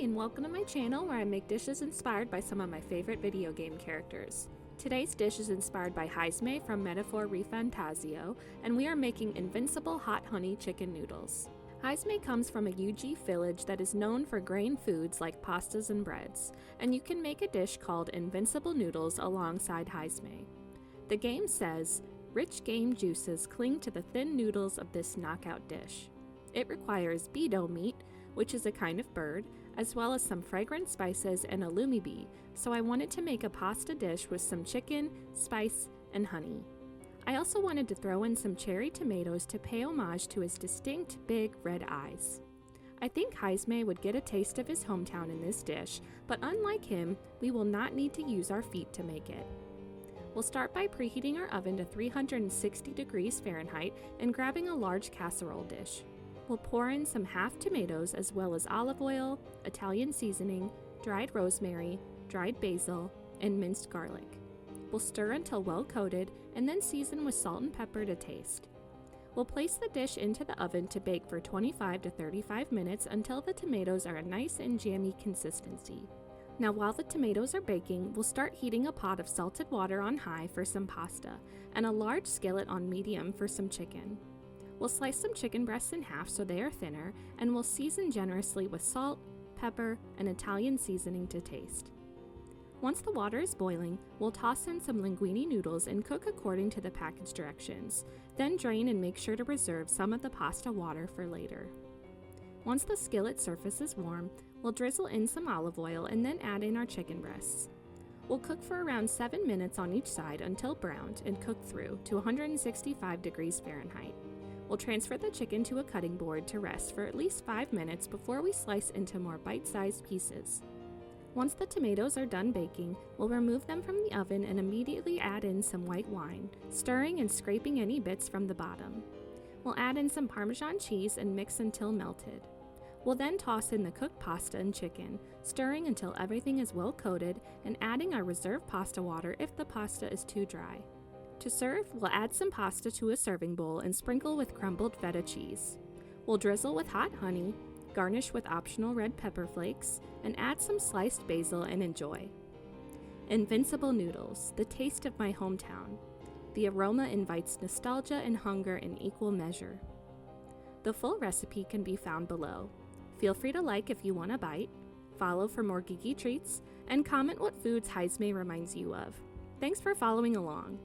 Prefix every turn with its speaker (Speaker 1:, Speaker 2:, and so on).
Speaker 1: and welcome to my channel where I make dishes inspired by some of my favorite video game characters. Today's dish is inspired by Heismay from Metaphorrefantazio, and we are making Invincible hot honey chicken noodles. Heismay comes from a UG village that is known for grain foods like pastas and breads, and you can make a dish called Invincible noodles alongside Heismay. The game says, rich game juices cling to the thin noodles of this knockout dish. It requires beetle meat, which is a kind of bird, as well as some fragrant spices and a lumi bee, so I wanted to make a pasta dish with some chicken, spice, and honey. I also wanted to throw in some cherry tomatoes to pay homage to his distinct big red eyes. I think Heismay would get a taste of his hometown in this dish, but unlike him, we will not need to use our feet to make it. We'll start by preheating our oven to 360 degrees Fahrenheit and grabbing a large casserole dish. We'll pour in some half tomatoes as well as olive oil, Italian seasoning, dried rosemary, dried basil, and minced garlic. We'll stir until well coated and then season with salt and pepper to taste. We'll place the dish into the oven to bake for 25 to 35 minutes until the tomatoes are a nice and jammy consistency. Now while the tomatoes are baking, we'll start heating a pot of salted water on high for some pasta and a large skillet on medium for some chicken. We'll slice some chicken breasts in half so they are thinner, and we'll season generously with salt, pepper, and Italian seasoning to taste. Once the water is boiling, we'll toss in some linguine noodles and cook according to the package directions, then drain and make sure to reserve some of the pasta water for later. Once the skillet surface is warm, we'll drizzle in some olive oil and then add in our chicken breasts. We'll cook for around 7 minutes on each side until browned and cooked through to 165 degrees Fahrenheit. We'll transfer the chicken to a cutting board to rest for at least 5 minutes before we slice into more bite-sized pieces. Once the tomatoes are done baking, we'll remove them from the oven and immediately add in some white wine, stirring and scraping any bits from the bottom. We'll add in some Parmesan cheese and mix until melted. We'll then toss in the cooked pasta and chicken, stirring until everything is well coated and adding our reserved pasta water if the pasta is too dry. To serve, we'll add some pasta to a serving bowl and sprinkle with crumbled feta cheese. We'll drizzle with hot honey, garnish with optional red pepper flakes, and add some sliced basil and enjoy. Invincible noodles, the taste of my hometown. The aroma invites nostalgia and hunger in equal measure. The full recipe can be found below. Feel free to like if you want a bite, follow for more geeky treats, and comment what foods Heismay reminds you of. Thanks for following along.